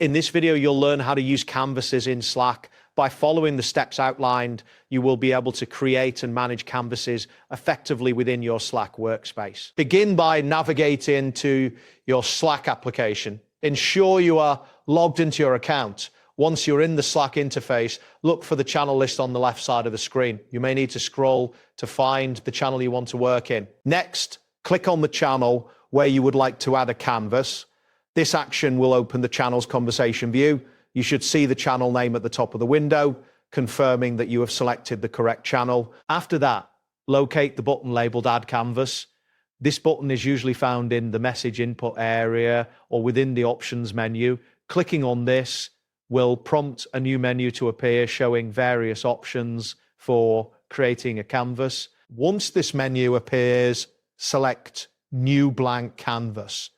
In this video, you'll learn how to use canvases in Slack. By following the steps outlined, you will be able to create and manage canvases effectively within your Slack workspace. Begin by navigating to your Slack application. Ensure you are logged into your account. Once you're in the Slack interface, look for the channel list on the left side of the screen. You may need to scroll to find the channel you want to work in. Next, click on the channel where you would like to add a canvas. This action will open the channel's conversation view. You should see the channel name at the top of the window, confirming that you have selected the correct channel. After that, locate the button labeled Add Canvas. This button is usually found in the message input area or within the options menu. Clicking on this will prompt a new menu to appear showing various options for creating a canvas. Once this menu appears, select New Blank Canvas.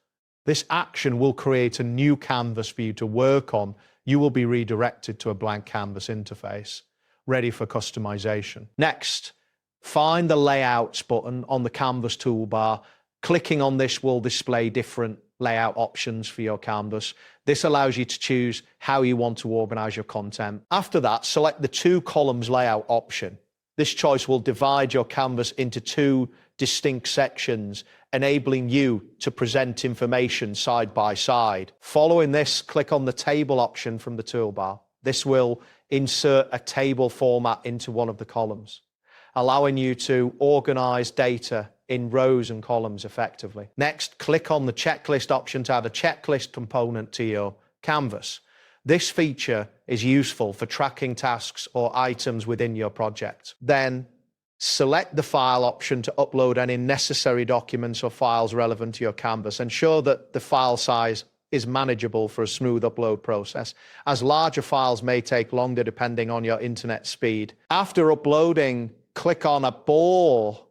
This action will create a new canvas for you to work on. You will be redirected to a blank canvas interface, ready for customization. Next, find the Layouts button on the Canvas toolbar. Clicking on this will display different layout options for your canvas. This allows you to choose how you want to organize your content. After that, select the two columns layout option. This choice will divide your canvas into two distinct sections, enabling you to present information side by side. Following this, click on the table option from the toolbar. This will insert a table format into one of the columns, allowing you to organize data in rows and columns effectively. Next, click on the checklist option to add a checklist component to your canvas. This feature is useful for tracking tasks or items within your project. Then, select the file option to upload any necessary documents or files relevant to your canvas. Ensure that the file size is manageable for a smooth upload process, as larger files may take longer depending on your internet speed. After uploading, click on a ball.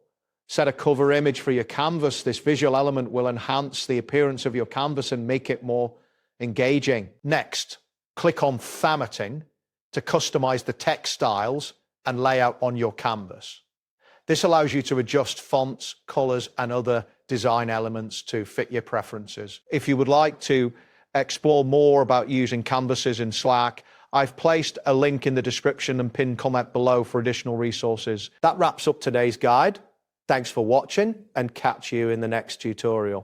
Set a cover image for your canvas. This visual element will enhance the appearance of your canvas and make it more engaging. Next, click on formatting to customize the text styles and layout on your canvas. This allows you to adjust fonts, colors, and other design elements to fit your preferences. If you would like to explore more about using canvases in Slack, I've placed a link in the description and pinned comment below for additional resources. That wraps up today's guide. Thanks for watching, and catch you in the next tutorial.